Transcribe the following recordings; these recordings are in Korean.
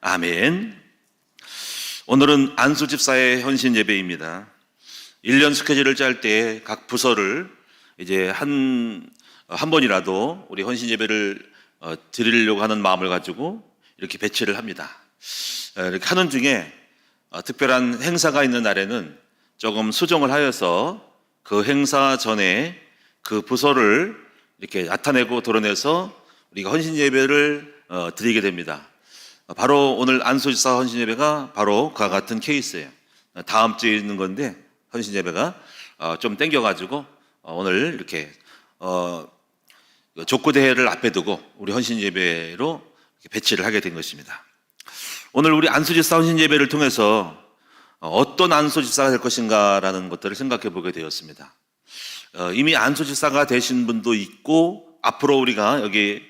아멘. 오늘은 안수 집사의 헌신 예배입니다. 1년 스케줄을 짤 때 각 부서를 이제 한 번이라도 우리 헌신 예배를 드리려고 하는 마음을 가지고 이렇게 배치를 합니다. 이렇게 하는 중에 특별한 행사가 있는 날에는 조금 수정을 하여서 그 행사 전에 그 부서를 이렇게 나타내고 도려내서 우리가 헌신 예배를 드리게 됩니다. 바로 오늘 안수집사 헌신 예배가 바로 그와 같은 케이스예요. 다음 주에 있는 건데 헌신 예배가 좀 땡겨가지고 오늘 이렇게 족구 대회를 앞에 두고 우리 헌신 예배로 배치를 하게 된 것입니다. 오늘 우리 안수집사 헌신 예배를 통해서 어떤 안수집사가 될 것인가라는 것들을 생각해 보게 되었습니다. 이미 안수집사가 되신 분도 있고 앞으로 우리가 여기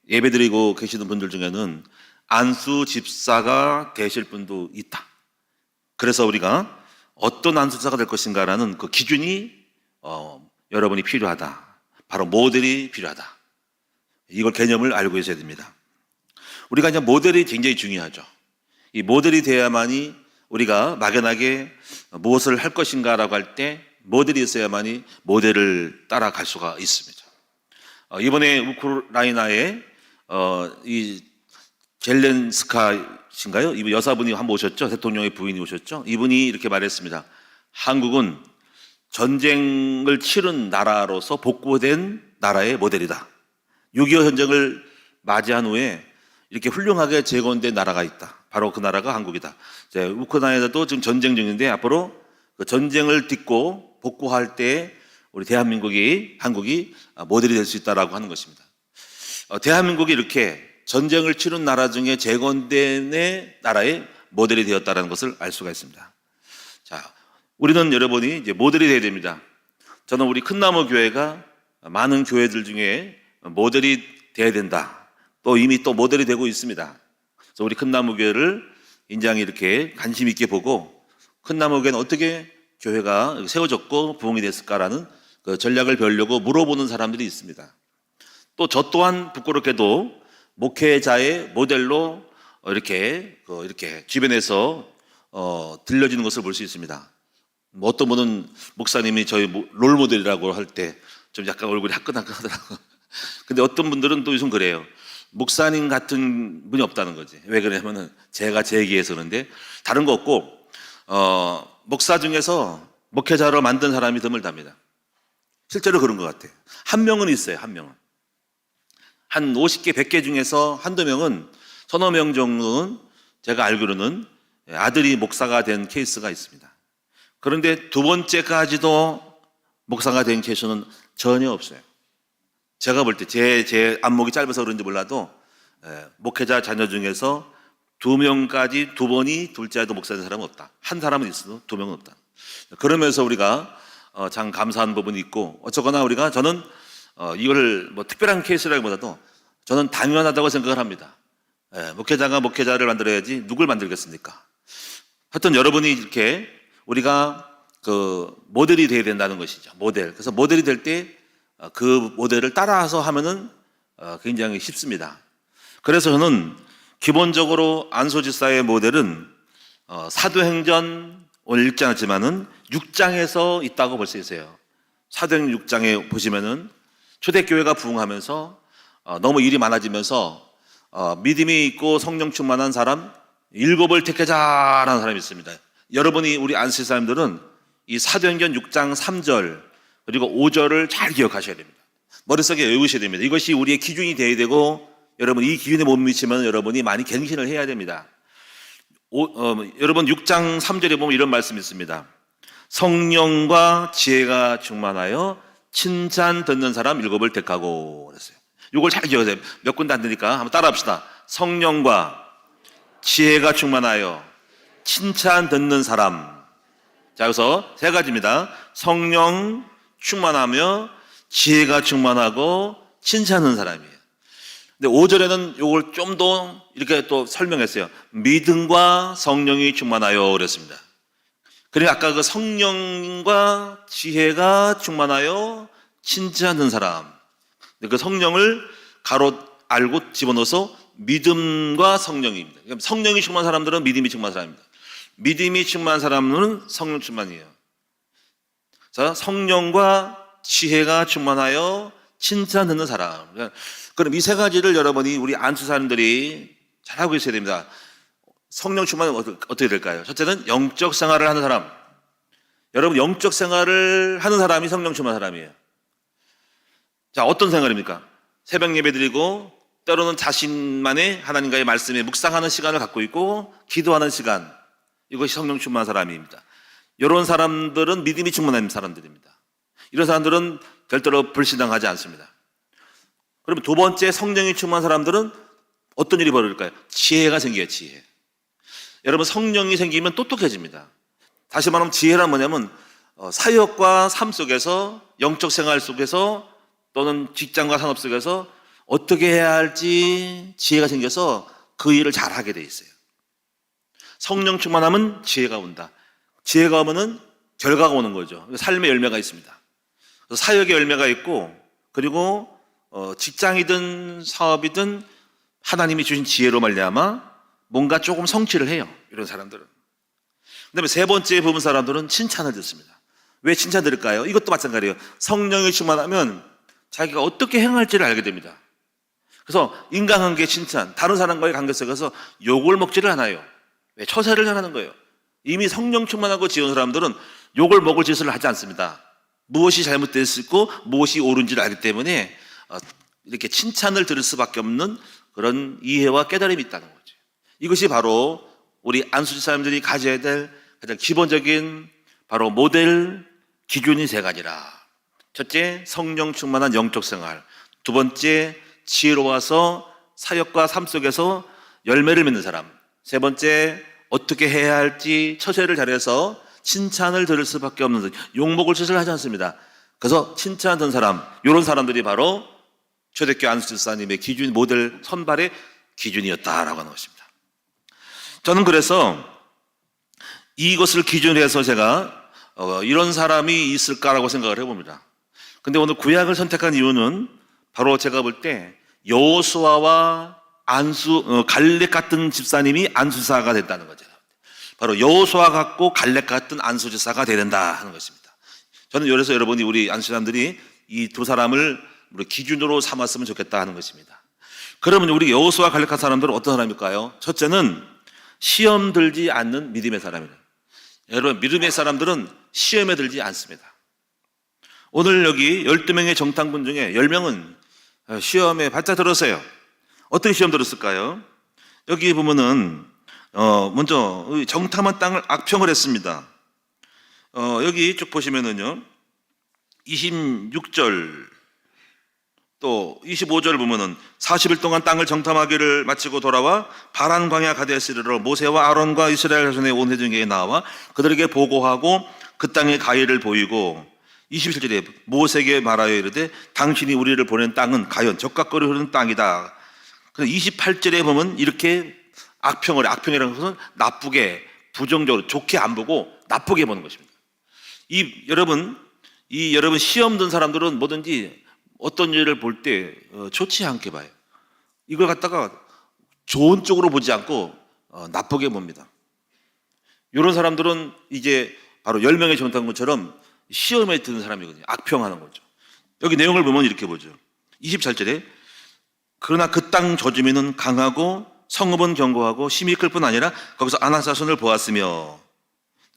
예배드리고 계시는 분들 중에는 안수집사가 되실 분도 있다. 그래서 우리가 어떤 안수집사가 될 것인가라는 그 기준이 여러분이 필요하다. 바로 모델이 필요하다. 이걸 개념을 알고 있어야 됩니다. 우리가 이제 모델이 굉장히 중요하죠. 이 모델이 돼야만이 우리가 막연하게 무엇을 할 것인가라고 할 때 모델이 있어야만이 모델을 따라갈 수가 있습니다. 이번에 우크라이나에 이 젤렌스카신가요? 이분 여사분이 한번 오셨죠? 대통령의 부인이 오셨죠? 이분이 이렇게 말했습니다. 한국은 전쟁을 치른 나라로서 복구된 나라의 모델이다. 6.25 전쟁을 맞이한 후에 이렇게 훌륭하게 재건된 나라가 있다. 바로 그 나라가 한국이다. 우크라이나도 지금 전쟁 중인데 앞으로 그 전쟁을 딛고 복구할 때 우리 한국이 모델이 될 수 있다라고 하는 것입니다. 대한민국이 이렇게 전쟁을 치른 나라 중에 재건된 나라의 모델이 되었다는 것을 알 수가 있습니다. 자, 우리는 여러분이 이제 모델이 되어야 됩니다. 저는 우리 큰나무 교회가 많은 교회들 중에 모델이 되어야 된다. 또 이미 또 모델이 되고 있습니다. 그래서 우리 큰나무 교회를 굉장히 이렇게 관심 있게 보고 큰나무 교회는 어떻게 교회가 세워졌고 부흥이 됐을까라는 그 전략을 배우려고 물어보는 사람들이 있습니다. 또 저 또한 부끄럽게도 목회자의 모델로 이렇게 주변에서 들려지는 것을 볼 수 있습니다. 어떤 분은 목사님이 저희 롤 모델이라고 할 때 좀 약간 얼굴이 화끈화끈하더라고요. 근데 어떤 분들은 또 요즘 그래요. 목사님 같은 분이 없다는 거지. 왜 그러냐면은 제가 제 얘기해서 그런데 다른 거 없고 목사 중에서 목회자로 만든 사람이 드물답니다. 실제로 그런 것 같아요. 한 명은 있어요. 한 명은. 한 50개, 100개 중에서 한두 명은 서너 명 정도는 제가 알기로는 아들이 목사가 된 케이스가 있습니다. 그런데 두 번째까지도 목사가 된 케이스는 전혀 없어요. 제가 볼 때 제 안목이 짧아서 그런지 몰라도 목회자 자녀 중에서 두 번이 둘째 아이도 목사 된 사람은 없다. 한 사람은 있어도 두 명은 없다. 그러면서 우리가 참 감사한 부분이 있고 어쩌거나 저는 이걸 뭐 특별한 케이스라기보다도 저는 당연하다고 생각을 합니다. 목회자가 목회자를 만들어야지 누굴 만들겠습니까? 하여튼 여러분이 이렇게 우리가 그 모델이 되어야 된다는 것이죠. 모델. 그래서 모델이 될 때 그 모델을 따라서 하면은 굉장히 쉽습니다. 그래서 저는 기본적으로 안수집사의 모델은 사도행전 오늘 읽지 않았지만은 6장에서 있다고 볼 수 있어요. 사도행전 6장에 보시면은 초대교회가 부흥하면서 너무 일이 많아지면서 믿음이 있고 성령 충만한 사람 7을 택하자라는 사람이 있습니다. 여러분이 우리 안수 사람들은 이 사도행전 6장 3절 그리고 5절을 잘 기억하셔야 됩니다. 머릿속에 외우셔야 됩니다. 이것이 우리의 기준이 되어야 되고 여러분 이 기준에 못 미치면 여러분이 많이 갱신을 해야 됩니다. 여러분 6장 3절에 보면 이런 말씀이 있습니다. 성령과 지혜가 충만하여 칭찬 듣는 사람 7을 택하고 그랬어요. 이걸 잘 기억하세요. 몇 군데 안 되니까 한번 따라 합시다. 성령과 지혜가 충만하여 칭찬 듣는 사람. 자, 여기서 세 가지입니다. 성령 충만하며 지혜가 충만하고 칭찬하는 사람이에요. 근데 5절에는 이걸 좀 더 이렇게 또 설명했어요. 믿음과 성령이 충만하여 그랬습니다. 그러니까 아까 그 성령과 지혜가 충만하여 칭찬하는 사람. 그 성령을 가로 알고 집어넣어서 믿음과 성령입니다. 그러니까 성령이 충만한 사람들은 믿음이 충만한 사람입니다. 믿음이 충만한 사람은 성령 충만이에요. 자, 성령과 지혜가 충만하여 칭찬 듣는 사람. 그럼 이 세 가지를 여러분이 우리 안수 사람들이 잘하고 있어야 됩니다. 성령 충만은 어떻게 될까요? 첫째는 영적 생활을 하는 사람. 여러분, 영적 생활을 하는 사람이 성령 충만한 사람이에요. 자, 어떤 생활입니까? 새벽 예배 드리고 때로는 자신만의 하나님과의 말씀에 묵상하는 시간을 갖고 있고 기도하는 시간. 이것이 성령 충만한 사람입니다. 이런 사람들은 믿음이 충만한 사람들입니다. 이런 사람들은 절대로 불신앙하지 않습니다. 그러면 두 번째, 성령이 충만한 사람들은 어떤 일이 벌어질까요? 지혜가 생겨요, 지혜. 여러분, 성령이 생기면 똑똑해집니다. 다시 말하면 지혜란 뭐냐면 사역과 삶 속에서, 영적 생활 속에서 또는 직장과 산업 속에서 어떻게 해야 할지 지혜가 생겨서 그 일을 잘하게 돼 있어요. 성령 충만하면 지혜가 온다. 지혜가 오면은 결과가 오는 거죠. 삶의 열매가 있습니다. 사역의 열매가 있고, 그리고 직장이든 사업이든 하나님이 주신 지혜로 말미암아 뭔가 조금 성취를 해요. 이런 사람들은. 그다음에 세 번째 부분 사람들은 칭찬을 듣습니다. 왜 칭찬 들을까요? 이것도 마찬가지예요. 성령이 충만하면 자기가 어떻게 행할지를 알게 됩니다. 그래서 인간관계 칭찬, 다른 사람과의 관계 속에서 욕을 먹지를 않아요. 왜? 처세를 잘하는 거예요. 이미 성령 충만하고 지은 사람들은 욕을 먹을 짓을 하지 않습니다. 무엇이 잘못됐고 무엇이 옳은지를 알기 때문에 이렇게 칭찬을 들을 수밖에 없는 그런 이해와 깨달음이 있다는 거죠. 이것이 바로 우리 안수지 사람들이 가져야 될 가장 기본적인 바로 모델 기준이 세 가지라. 첫째, 성령 충만한 영적 생활. 두 번째, 지혜로워서 사역과 삶 속에서 열매를 맺는 사람. 세 번째, 어떻게 해야 할지 처세를 잘해서 칭찬을 들을 수밖에 없는 사람. 욕먹을 짓을 하지 않습니다. 그래서 칭찬 듣는 사람, 이런 사람들이 바로 초대교회 안수지 집사님의 기준, 모델 선발의 기준이었다라고 하는 것입니다. 저는 그래서 이것을 기준으로 해서 제가 이런 사람이 있을까라고 생각을 해봅니다. 근데 오늘 구약을 선택한 이유는 바로 제가 볼 때 여호수아와 갈렙 같은 집사님이 안수사가 됐다는 거죠. 바로 여호수아 같고 갈렙 같은 안수지사가 되야 된다 하는 것입니다. 저는 그래서 여러분이 우리 안수사람들이 이 두 사람을 우리 기준으로 삼았으면 좋겠다 하는 것입니다. 그러면 우리 여호수아 갈렙 같은 사람들은 어떤 사람일까요? 첫째는 시험 들지 않는 믿음의 사람이에요. 여러분, 믿음의 사람들은 시험에 들지 않습니다. 오늘 여기 12명의 정탐꾼 중에 10명은 시험에 바짝 들었어요. 어떻게 시험 들었을까요? 여기 보면은 먼저 정탐한 땅을 악평을 했습니다. 여기 쭉 보시면은요, 26절 또 25절 보면은 40일 동안 땅을 정탐하기를 마치고 돌아와 바란 광야 가데스에 이르러 모세와 아론과 이스라엘 자손의 온 회중에게 나와 그들에게 보고하고 그 땅의 가해를 보이고 27절에 모세에게 말하여 이르되 당신이 우리를 보낸 땅은 가연 적각거리 흐르는 땅이다. 28절에 보면 이렇게 악평이라는 것은 나쁘게, 부정적으로, 좋게 안 보고 나쁘게 보는 것입니다. 여러분 시험 든 사람들은 뭐든지 어떤 일을 볼 때 좋지 않게 봐요. 이걸 갖다가 좋은 쪽으로 보지 않고 나쁘게 봅니다. 이런 사람들은 이제 바로 10명의 정탐꾼처럼 시험에 드는 사람이거든요. 악평하는 거죠. 여기 내용을 보면 이렇게 보죠. 24절에 그러나 그 땅 저주민은 강하고 성읍은 견고하고 심히 클 뿐 아니라 거기서 아낙 자손을 보았으며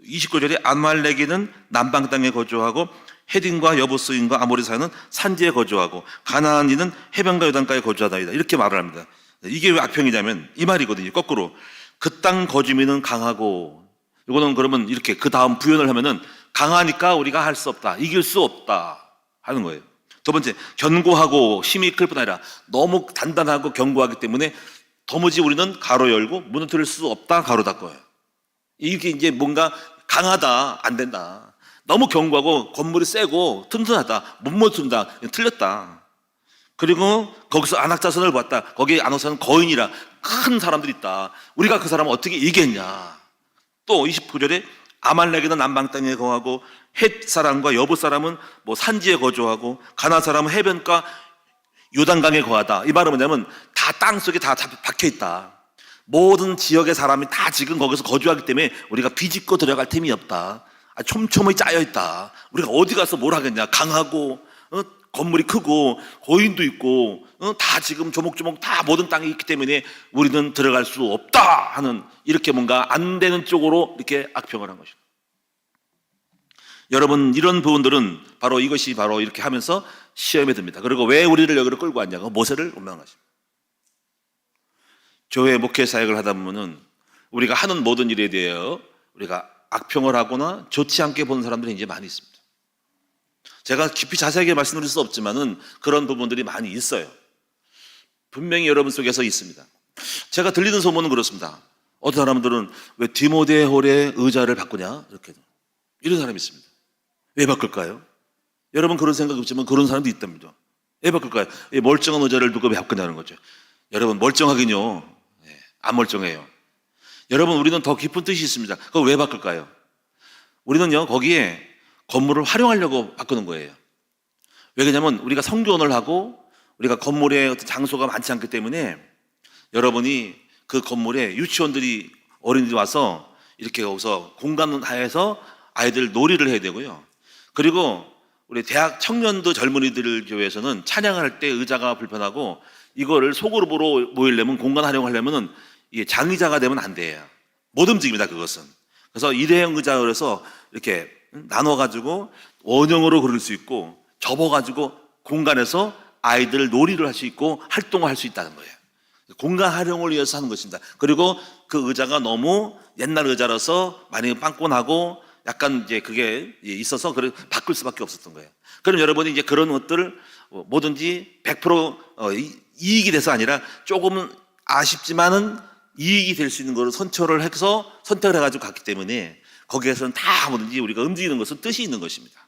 29절에 아말렉인은 남방 땅에 거주하고 헤딘과 여부스인과 아모리 사는 산지에 거주하고 가나안인은 해변과 요단가에 거주하다이다. 이렇게 말을 합니다. 이게 왜 악평이냐면 이 말이거든요. 거꾸로 그 땅 거주민은 강하고, 이거는 그러면 이렇게 그 다음 부연을 하면은 강하니까 우리가 할 수 없다, 이길 수 없다 하는 거예요. 두 번째, 견고하고 힘이 클 뿐 아니라 너무 단단하고 견고하기 때문에 도무지 우리는 가로 열고 무너뜨릴 수 없다, 가로 닫고요. 이게 이제 뭔가 강하다, 안 된다. 너무 견고하고 건물이 세고 튼튼하다, 못 무너뜨린다, 틀렸다. 그리고 거기서 안악자손을 봤다. 거기에 안악자손은 거인이라 큰 사람들이 있다. 우리가 그 사람을 어떻게 이겼냐. 또 29절에 아말렉에는 남방 땅에 거하고 헷 사람과 여부 사람은 뭐 산지에 거주하고 가나 사람은 해변가 요단강에 거하다. 이 말은 뭐냐면 다 땅속에 다 박혀 있다. 모든 지역의 사람이 다 지금 거기서 거주하기 때문에 우리가 비집고 들어갈 틈이 없다. 촘촘히 짜여 있다. 우리가 어디 가서 뭘 하겠냐. 강하고 건물이 크고 고인도 있고 다 지금 조목조목 다 모든 땅이 있기 때문에 우리는 들어갈 수 없다 하는, 이렇게 뭔가 안 되는 쪽으로 이렇게 악평을 한 것입니다. 여러분, 이런 부분들은 바로 이것이 바로 이렇게 하면서 시험에 듭니다. 그리고 왜 우리를 여기로 끌고 왔냐고 모세를 원망하십니다. 교회 목회 사역을 하다 보면은 우리가 하는 모든 일에 대하여 우리가 악평을 하거나 좋지 않게 보는 사람들이 이제 많이 있습니다. 제가 깊이 자세하게 말씀드릴 수 없지만은 그런 부분들이 많이 있어요. 분명히 여러분 속에서 있습니다. 제가 들리는 소문은 그렇습니다. 어떤 사람들은 왜 디모데 홀의 의자를 바꾸냐, 이렇게 이런 사람이 있습니다. 왜 바꿀까요? 여러분 그런 생각 없지만 그런 사람도 있답니다. 왜 바꿀까요? 멀쩡한 의자를 누가 왜 바꾸냐는 거죠. 여러분, 멀쩡하긴요, 안 멀쩡해요. 여러분, 우리는 더 깊은 뜻이 있습니다. 그걸 왜 바꿀까요? 우리는요, 거기에 건물을 활용하려고 바꾸는 거예요. 왜 그러냐면 우리가 성교원을 하고 우리가 건물에 어떤 장소가 많지 않기 때문에 여러분이 그 건물에 유치원들이, 어린이들이 와서 이렇게 거기서 공간을 다해서 아이들 놀이를 해야 되고요. 그리고 우리 대학 청년도 젊은이들 교회에서는 찬양할 때 의자가 불편하고 이거를 소그룹으로 모이려면, 공간 활용하려면은 이게 장의자가 되면 안 돼요. 못 움직입니다, 그것은. 그래서 일회용 의자를 해서 이렇게 나눠가지고 원형으로 그릴 수 있고 접어가지고 공간에서 아이들 놀이를 할 수 있고 활동을 할 수 있다는 거예요. 공간 활용을 위해서 하는 것입니다. 그리고 그 의자가 너무 옛날 의자라서 많이 빵꾸나고 약간 이제 그게 있어서 그걸 바꿀 수밖에 없었던 거예요. 그럼 여러분이 이제 그런 것들을 뭐든지 100% 이익이 돼서 아니라 조금은 아쉽지만은 이익이 될 수 있는 것을 선택을 해가지고 갔기 때문에 거기에서는 다 뭐든지 우리가 움직이는 것은 뜻이 있는 것입니다.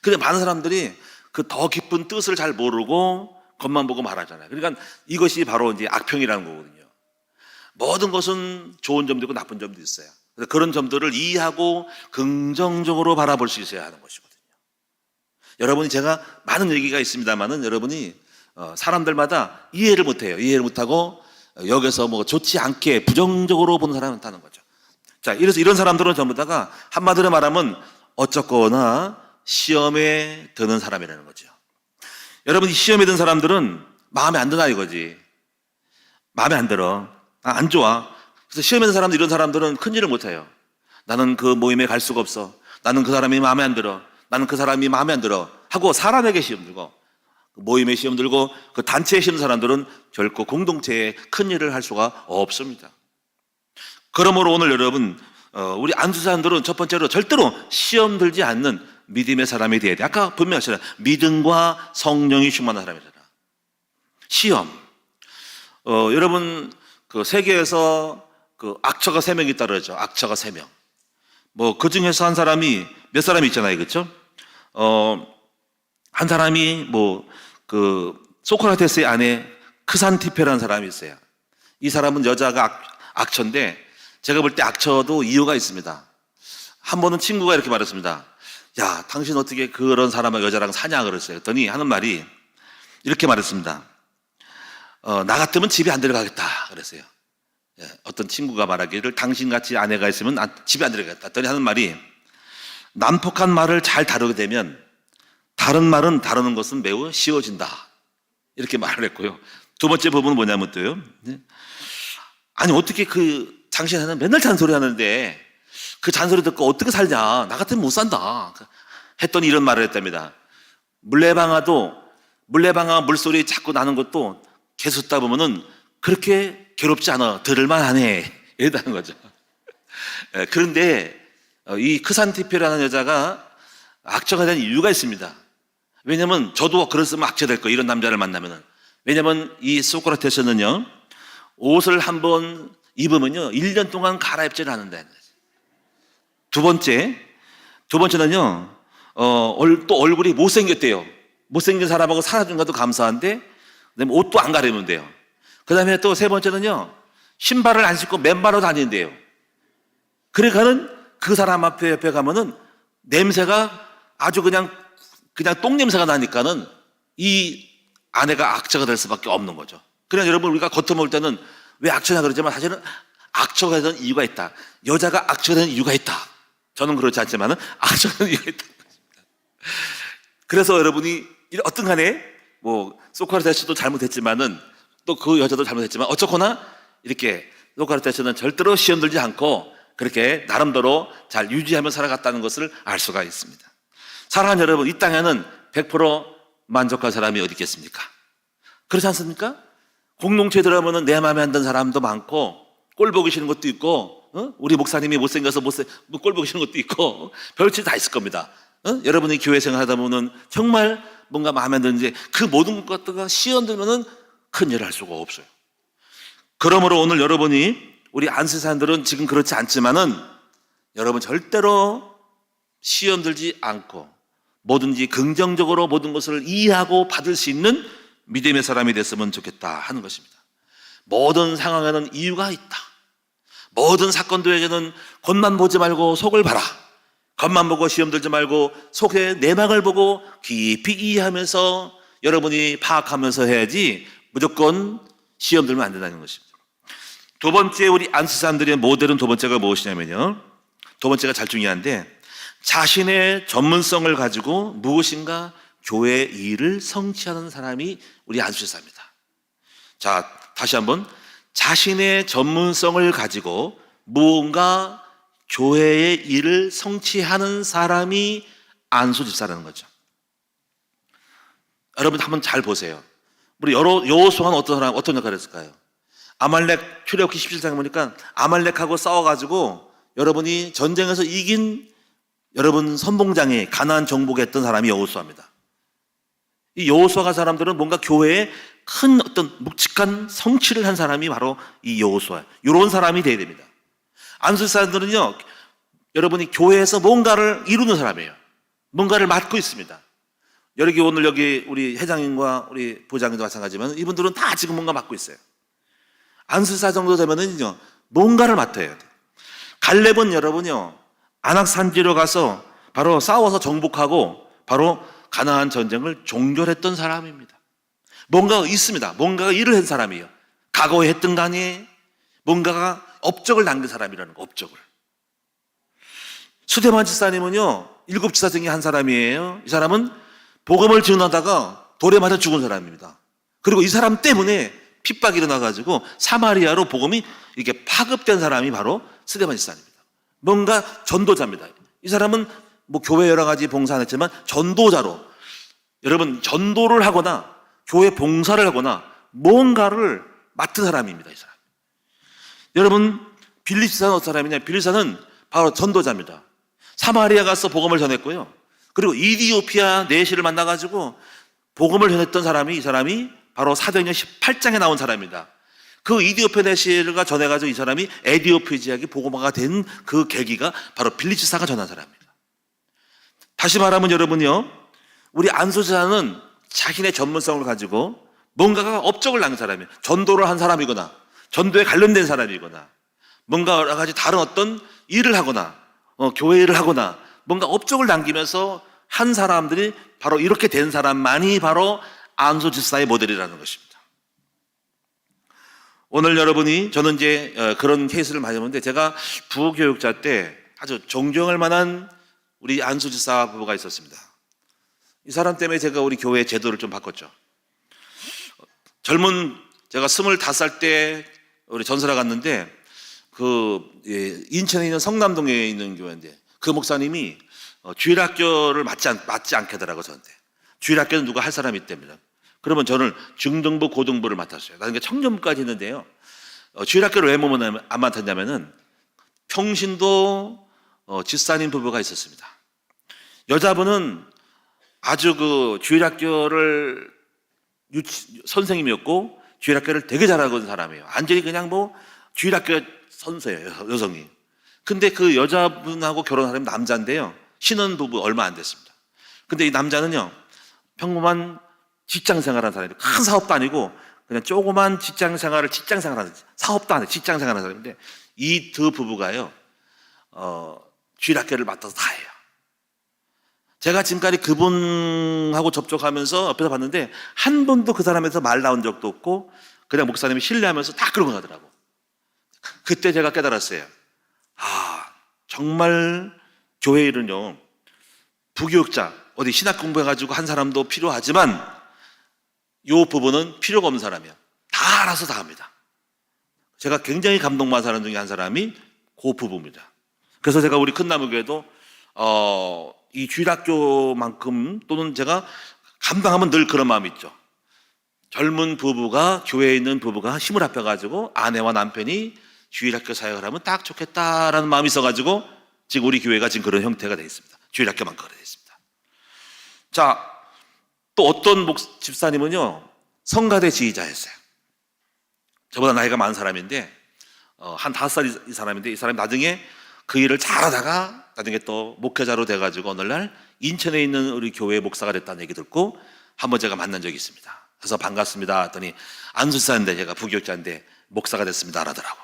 그런데 많은 사람들이 그 더 깊은 뜻을 잘 모르고 겉만 보고 말하잖아요. 그러니까 이것이 바로 이제 악평이라는 거거든요. 모든 것은 좋은 점도 있고 나쁜 점도 있어요. 그래서 그런 점들을 이해하고 긍정적으로 바라볼 수 있어야 하는 것이거든요. 여러분이, 제가 많은 얘기가 있습니다만은 여러분이 사람들마다 이해를 못해요. 이해를 못하고 여기서 뭐 좋지 않게 부정적으로 보는 사람이 많다는 거죠. 자, 이래서 이런 사람들은 전부 다가 한마디로 말하면 어쩌거나 시험에 드는 사람이라는 거죠. 여러분, 시험에 든 사람들은 마음에 안 드나 이거지. 마음에 안 들어. 안 좋아. 그래서 시험에 든 사람들, 이런 사람들은 큰 일을 못 해요. 나는 그 모임에 갈 수가 없어. 나는 그 사람이 마음에 안 들어. 나는 그 사람이 마음에 안 들어. 하고 사람에게 시험 들고, 모임에 시험 들고, 그 단체에 시험 사람들은 결코 공동체에 큰 일을 할 수가 없습니다. 그러므로 오늘 여러분, 우리 안수사님들은 첫 번째로 절대로 시험 들지 않는 믿음의 사람이 되어야 돼. 아까 분명히 하셨잖아요. 믿음과 성령이 충만한 사람이잖아. 시험. 여러분, 그 세계에서 그 악처가 3명 있다 그러죠. 악처가 3명. 뭐, 그 중에서 한 사람이, 몇 사람이 있잖아요. 그렇죠? 한 사람이 그 소크라테스의 아내 크산티페라는 사람이 있어요. 이 사람은 여자가 악처인데 제가 볼 때 악처도 이유가 있습니다. 한 번은 친구가 이렇게 말했습니다. 야, 당신 어떻게 그런 사람과 여자랑 사냐 그랬어요. 그랬더니 하는 말이 이렇게 말했습니다. 나 같으면 집에 안 들어가겠다 그랬어요. 예, 어떤 친구가 말하기를 당신같이 아내가 있으면 집에 안 들어가겠다. 그랬더니 하는 말이, 난폭한 말을 잘 다루게 되면 다른 말은 다루는 것은 매우 쉬워진다. 이렇게 말을 했고요. 두 번째 부분은 뭐냐면 또요. 아니, 어떻게 그 당신은 맨날 잔소리 하는데 그 잔소리 듣고 어떻게 살냐. 나 같으면 못 산다. 했더니 이런 말을 했답니다. 물레방아 물소리 자꾸 나는 것도 계속 듣다 보면은 그렇게 괴롭지 않아. 들을만 하네. 이랬다는 거죠. 그런데 이 크산티페라는 여자가 악처가 된 이유가 있습니다. 왜냐면 저도 그랬으면 악처 될 거예요. 이런 남자를 만나면은. 왜냐면 이 소크라테스는요, 옷을 한번 입으면요 1년 동안 갈아입지를 않는다는 거죠. 두 번째는요 또 얼굴이 못생겼대요. 못생긴 사람하고 살아준 것도 감사한데 그다음에 옷도 안 가리면 돼요. 그 다음에 또 세 번째는요, 신발을 안 신고 맨발로 다닌대요. 그러니까는 그 사람 옆에 가면은 냄새가 아주 그냥 똥 냄새가 나니까는 이 아내가 악처가 될 수밖에 없는 거죠. 그러나 여러분, 우리가 겉으로 볼 때는 왜 악처냐 그러지만 사실은 악처가 되는 이유가 있다. 여자가 악처가 되는 이유가 있다. 저는 그렇지 않지만 악처가 되는 이유가 있다. 그래서 여러분이 어떤 간에 뭐 소크라테스도 잘못했지만은 또 그 여자도 잘못했지만 어쨌거나 이렇게 소크라테스는 절대로 시험 들지 않고 그렇게 나름대로 잘 유지하며 살아갔다는 것을 알 수가 있습니다. 사랑하는 여러분, 이 땅에는 100% 만족한 사람이 어디 있겠습니까? 그렇지 않습니까? 공동체에 들어가면 내 마음에 안 드는 사람도 많고 꼴 보기 싫은 것도 있고, 우리 목사님이 못생겨서 꼴 보기 싫은 것도 있고, 별짓 다 있을 겁니다. 여러분이 교회 생활하다 보면 정말 뭔가 마음에 안 드는지 그 모든 것들과 시연들면은 큰일을 할 수가 없어요. 그러므로 오늘 여러분이, 우리 안수 사람들은 지금 그렇지 않지만은 여러분 절대로 시험 들지 않고 뭐든지 긍정적으로 모든 것을 이해하고 받을 수 있는 믿음의 사람이 됐으면 좋겠다 하는 것입니다. 모든 상황에는 이유가 있다. 모든 사건들에게는 겉만 보지 말고 속을 봐라. 겉만 보고 시험 들지 말고 속의 내막을 보고 깊이 이해하면서 여러분이 파악하면서 해야지 무조건 시험 들면 안 된다는 것입니다. 두 번째, 우리 안수 사람들의 모델은 두 번째가 무엇이냐면요, 두 번째가 잘 중요한데, 자신의 전문성을 가지고 무엇인가 교회 일을 성취하는 사람이 우리 안수사입니다. 자, 다시 한번, 자신의 전문성을 가지고 무언가 교회의 일을 성취하는 사람이 안수집사라는 거죠. 여러분 한번 잘 보세요. 우리 여호수아는 어떤 역할을 했을까요? 아말렉, 출애굽기 17장에 보니까 아말렉하고 싸워가지고 여러분이 전쟁에서 이긴 여러분 선봉장에 가나안 정복했던 사람이 여호수아입니다. 이 여호수아가 사람들은 뭔가 교회에 큰 어떤 묵직한 성취를 한 사람이 바로 이 여호수아. 이런 사람이 돼야 됩니다. 안수 사람들은요, 여러분이 교회에서 뭔가를 이루는 사람이에요. 뭔가를 맡고 있습니다. 오늘 여기 우리 회장님과 우리 부장님도 마찬가지지만 이분들은 다 지금 뭔가 맡고 있어요. 안수사 정도 되면은요, 뭔가를 맡아야 돼요. 갈렙은 여러분요, 안악산지로 가서 바로 싸워서 정복하고 바로 가나안 전쟁을 종결했던 사람입니다. 뭔가가 있습니다. 뭔가가 일을 한 사람이에요. 과거에 했던 거 아니에요? 뭔가가 업적을 남긴 사람이라는 거, 업적을. 수대만 지사님은요, 7지사 중에 한 사람이에요. 이 사람은 복음을 전하다가 돌에 맞아 죽은 사람입니다. 그리고 이 사람 때문에 핍박이 일어나가지고 사마리아로 복음이 이렇게 파급된 사람이 바로 스데반 지사입니다. 뭔가 전도자입니다. 이 사람은 뭐 교회 여러 가지 봉사 안 했지만 전도자로, 여러분 전도를 하거나 교회 봉사를 하거나 뭔가를 맡은 사람입니다. 이 사람. 여러분 빌립 지사는 어떤 사람이냐? 빌립 지사는 바로 전도자입니다. 사마리아 가서 복음을 전했고요. 그리고 이디오피아 내시를 만나가지고 복음을 전했던 사람이, 이 사람이 바로 사도행전 18장에 나온 사람입니다. 그 이디오피아 내시가 전해가지고 이 사람이 에디오피아 지역이 복음화가 된 그 계기가 바로 빌립 지사가 전한 사람입니다. 다시 말하면 여러분요, 우리 안수사는 자신의 전문성을 가지고 뭔가가 업적을 남긴 사람이에요. 전도를 한 사람이거나 전도에 관련된 사람이거나 뭔가 여러 가지 다른 어떤 일을 하거나 교회 일을 하거나 뭔가 업적을 남기면서 한 사람들이 바로 이렇게 된 사람만이 바로 안수집사의 모델이라는 것입니다. 오늘 여러분이, 저는 이제 그런 케이스를 많이 보는데, 제가 부교육자 때 아주 존경할 만한 우리 안수집사 부부가 있었습니다. 이 사람 때문에 제가 우리 교회 제도를 좀 바꿨죠. 제가 25살 때 우리 전설에 갔는데, 인천에 있는 성남동에 있는 교회인데, 그 목사님이 주일학교를 맡지 않게 하더라고요, 저한테. 주일학교는 누가 할 사람이 있답니다. 그러면 저는 중등부, 고등부를 맡았어요. 나중에 청년부까지 했는데요. 주일학교를 왜 안 맡았냐면은, 평신도 집사님 부부가 있었습니다. 여자분은 아주 주일학교를 선생님이었고, 주일학교를 되게 잘하고 있는 사람이에요. 완전히 그냥 주일학교 선수예요, 여성이. 근데 그 여자분하고 결혼하려면 남자인데요, 신혼부부 얼마 안 됐습니다. 근데 이 남자는요, 평범한 직장 생활하는 사람이에요. 큰 사업도 아니고 그냥 조그만 직장 생활하는, 사업도 아니고 직장 생활하는 사람인데, 이 두 부부가요, 주일학교를 맡아서 다 해요. 제가 지금까지 그분하고 접촉하면서 옆에서 봤는데 한 번도 그 사람에서 말 나온 적도 없고 그냥 목사님이 신뢰하면서 다 그러고 가더라고. 그때 제가 깨달았어요. 정말 교회 일은요, 부교육자, 어디 신학 공부해가지고 한 사람도 필요하지만 이 부분은 필요가 없는 사람이야. 다 알아서 다 합니다. 제가 굉장히 감동받은 사람 중에 한 사람이 그 부부입니다. 그래서 제가 우리 큰나무교회도 이 주일학교만큼 또는 제가 감당하면 늘 그런 마음이 있죠. 젊은 부부가, 교회에 있는 부부가 힘을 합해가지고 아내와 남편이 주일학교 사역을 하면 딱 좋겠다라는 마음이 있어가지고 지금 우리 교회가 지금 그런 형태가 되어 있습니다. 주일학교만 그래 되어 있습니다. 자, 또 어떤 집사님은요, 성가대 지휘자였어요. 저보다 나이가 많은 사람인데 한 5살 이 사람인데, 이 사람이 나중에 그 일을 잘하다가 나중에 또 목회자로 돼가지고 어느 날 인천에 있는 우리 교회 목사가 됐다는 얘기 듣고 한번 제가 만난 적이 있습니다. 그래서 반갑습니다 했더니 안수사인데 제가 부교육자인데 목사가 됐습니다 하더라고.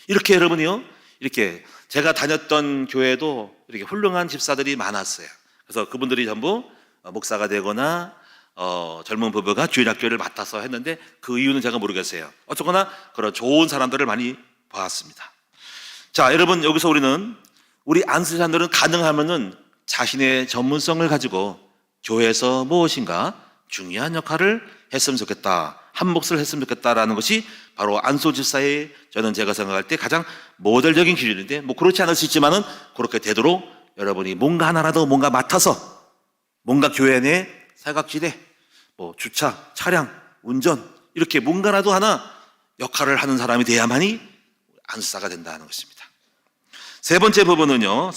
이렇게 여러분이요, 이렇게 제가 다녔던 교회도 이렇게 훌륭한 집사들이 많았어요. 그래서 그분들이 전부 목사가 되거나 젊은 부부가 주일학교를 맡아서 했는데 그 이유는 제가 모르겠어요. 어쨌거나 그런 좋은 사람들을 많이 봤습니다. 자, 여러분, 여기서 우리 안수사님들은 가능하면은 자신의 전문성을 가지고 교회에서 무엇인가 중요한 역할을 했으면 좋겠다, 한 몫을 했으면 좋겠다라는 것이 바로 안소 집사의, 저는 제가 생각할 때 가장 모델적인 기준인데, 뭐 그렇지 않을 수 있지만은 그렇게 되도록 여러분이 뭔가 하나라도 뭔가 맡아서 뭔가 교회 내 사각지대, 뭐 주차, 차량, 운전, 이렇게 뭔가라도 하나 역할을 하는 사람이 돼야만이 안수사가 된다는 것입니다. 세 번째는요,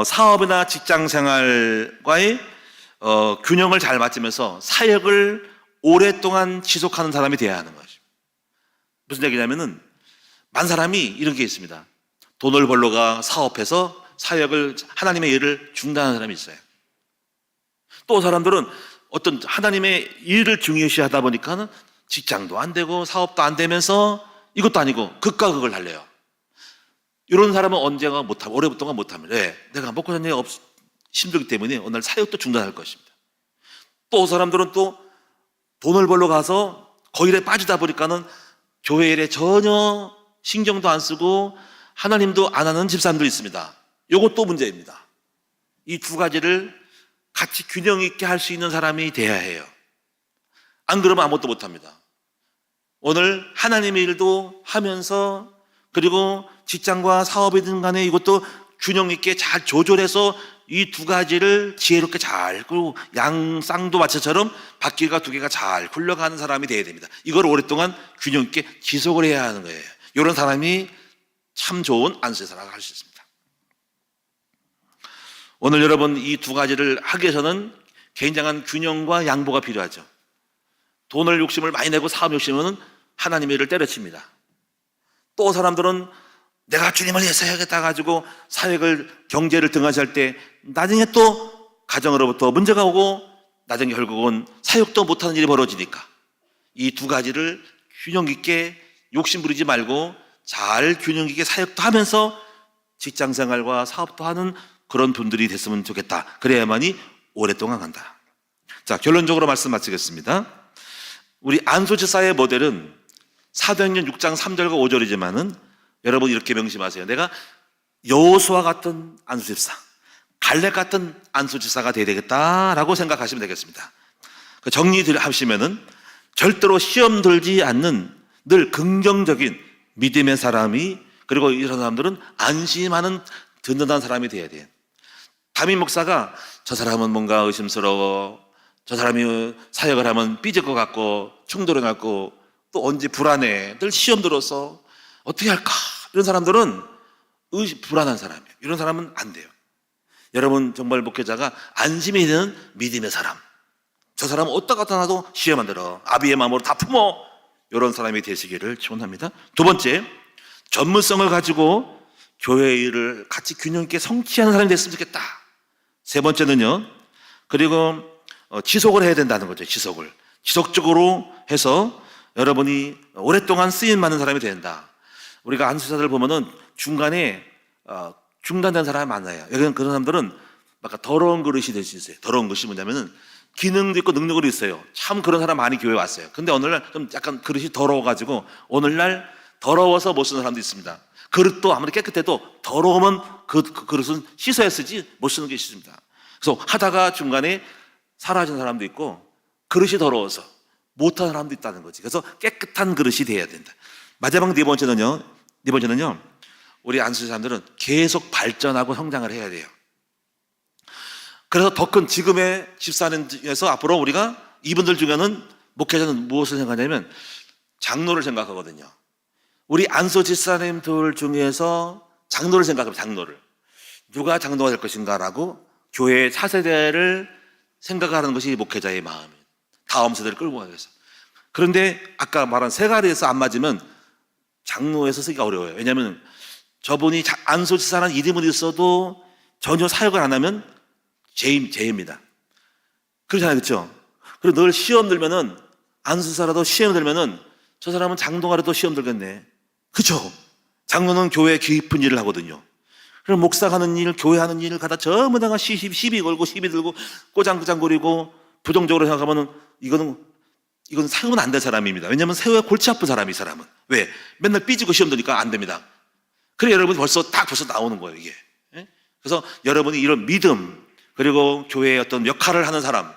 사업이나 직장 생활과의 균형을 잘 맞추면서 사역을 오랫동안 지속하는 사람이 돼야 하는 것입니다. 무슨 얘기냐면은, 많은 사람이 이런 게 있습니다. 돈을 벌러가 사업해서 사역을, 하나님의 일을 중단하는 사람이 있어요. 또 사람들은 어떤 하나님의 일을 중요시 하다 보니까는 직장도 안 되고 사업도 안 되면서 이것도 아니고 극과 극을 달래요. 이런 사람은 언젠가 못하면, 오랫동안 못하면, 왜? 내가 먹고 사는 게 힘들기 때문에 어느 날 사역도 중단할 것입니다. 또 사람들은 또 돈을 벌러 가서 그 일에 빠지다 보니까는 교회 일에 전혀 신경도 안 쓰고 하나님도 안 하는 집사람도 있습니다. 이것도 문제입니다. 이 두 가지를 같이 균형 있게 할 수 있는 사람이 돼야 해요. 안 그러면 아무것도 못합니다. 오늘 하나님의 일도 하면서, 그리고 직장과 사업이든 간에 이것도 균형 있게 잘 조절해서 이 두 가지를 지혜롭게 잘, 그리고 양쌍도 마차처럼 바퀴가 두 개가 잘 굴러가는 사람이 돼야 됩니다. 이걸 오랫동안 균형 있게 지속을 해야 하는 거예요. 이런 사람이 참 좋은 안수사라고 할 수 있습니다. 오늘 여러분, 이 두 가지를 하기 위해서는 굉장한 균형과 양보가 필요하죠. 돈을 욕심을 많이 내고 사업 욕심은 하나님의 일을 때려칩니다. 또 사람들은 내가 주님을 위해서 해야겠다 가지고 사역을, 경제를 등한시할 때 나중에 또 가정으로부터 문제가 오고 나중에 결국은 사역도 못하는 일이 벌어지니까 이 두 가지를 균형 있게 욕심 부리지 말고 잘 균형 있게 사역도 하면서 직장생활과 사업도 하는 그런 분들이 됐으면 좋겠다. 그래야만이 오랫동안 간다. 자, 결론적으로 말씀 마치겠습니다. 우리 안소집사의 모델은 사도행전 6장 3절과 5절이지만은 여러분 이렇게 명심하세요. 내가 여호수아 같은 안수집사, 갈렙 같은 안수집사가 되어야 되겠다라고 생각하시면 되겠습니다. 정리하시면은 절대로 시험 들지 않는 늘 긍정적인 믿음의 사람이, 그리고 이런 사람들은 안심하는 든든한 사람이 되어야 돼요. 담임 목사가 저 사람은 뭔가 의심스러워, 저 사람이 사역을 하면 삐질 것 같고 충돌이 났고 또 언제 불안해, 늘 시험 들어서 어떻게 할까, 이런 사람들은 불안한 사람이에요. 이런 사람은 안 돼요. 여러분 정말 목회자가 안심이 되는 믿음의 사람, 저 사람은 어디다 갖다 놔도 시험 안 들어, 아비의 마음으로 다 품어, 이런 사람이 되시기를 축원합니다. 두 번째, 전문성을 가지고 교회 일을 같이 균형 있게 성취하는 사람이 됐으면 좋겠다. 세 번째는요, 그리고 지속을 해야 된다는 거죠. 지속적으로 해서 여러분이 오랫동안 쓰임 받는 사람이 된다. 우리가 안수사들 보면은 중간에 중단된 사람이 많아요. 그런 사람들은 아까 더러운 그릇이 될 수 있어요. 더러운 것이 뭐냐면은 기능도 있고 능력도 있어요. 참 그런 사람 많이 교회에 왔어요. 근데 오늘날 좀 약간 그릇이 더러워가지고 오늘날 더러워서 못 쓰는 사람도 있습니다. 그릇도 아무리 깨끗해도 더러우면 그 그릇은 씻어야 쓰지 못 쓰는 게 있습니다. 그래서 하다가 중간에 사라진 사람도 있고 그릇이 더러워서 못하는 사람도 있다는 거지. 그래서 깨끗한 그릇이 돼야 된다. 마지막 네 번째는요. 우리 안수 사람들은 계속 발전하고 성장을 해야 돼요. 그래서 더 큰 지금의 집사님 중에서 앞으로 우리가 이분들 중에는 목회자는 무엇을 생각하냐면 장로를 생각하거든요. 우리 안수 집사님들 중에서 장로를 생각합니다. 장로를. 누가 장로가 될 것인가라고 교회의 차세대를 생각하는 것이 목회자의 마음이에요. 다음 세대를 끌고 가기 위해서. 그런데 아까 말한 세 가지에서 안 맞으면 장로에서 쓰기가 어려워요. 왜냐하면 저분이 안수 집사라는 이름은 있어도 전혀 사역을 안 하면 죄입니다. 그렇잖아요. 그렇죠? 그리고 늘 시험 들면은 안수사라도 시험 들면은 저 사람은 장로가라도 시험 들겠네. 그렇죠? 장로는 교회 깊은 일을 하거든요. 그럼 목사가 하는 일, 교회 하는 일을 갖다 전부 다가 시비 걸고 시비 들고 꼬장꼬장거리고 부정적으로 생각하면은 이건 사용은 안 될 사람입니다. 왜냐하면 새우에 골치 아픈 사람이 이 사람은. 왜? 맨날 삐지고 시험 드니까 안 됩니다. 그래 여러분이 벌써 나오는 거예요, 이게. 그래서 여러분이 이런 믿음, 그리고 교회의 어떤 역할을 하는 사람,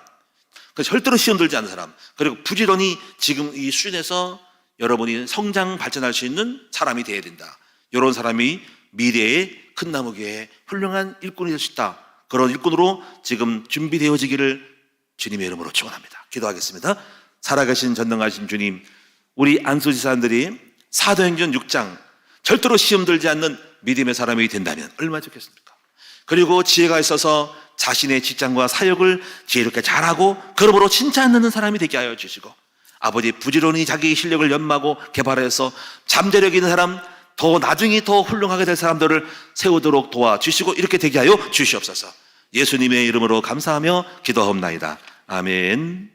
절대로 시험 들지 않는 사람, 그리고 부지런히 지금 이 수준에서 여러분이 성장, 발전할 수 있는 사람이 되어야 된다. 이런 사람이 미래의 큰 나무교회의 훌륭한 일꾼이 될 수 있다. 그런 일꾼으로 지금 준비되어지기를 주님의 이름으로 축원합니다. 기도하겠습니다. 살아계신 전능하신 주님, 우리 안수지사님들이 사도행전 6장 절대로 시험 들지 않는 믿음의 사람이 된다면 얼마나 좋겠습니까? 그리고 지혜가 있어서 자신의 직장과 사역을 지혜롭게 잘하고 그러므로 칭찬받는 사람이 되게 하여 주시고, 아버지 부지런히 자기 실력을 연마하고 개발해서 잠재력 있는 사람, 더 나중에 더 훌륭하게 될 사람들을 세우도록 도와주시고 이렇게 되게 하여 주시옵소서. 예수님의 이름으로 감사하며 기도하옵나이다. 아멘.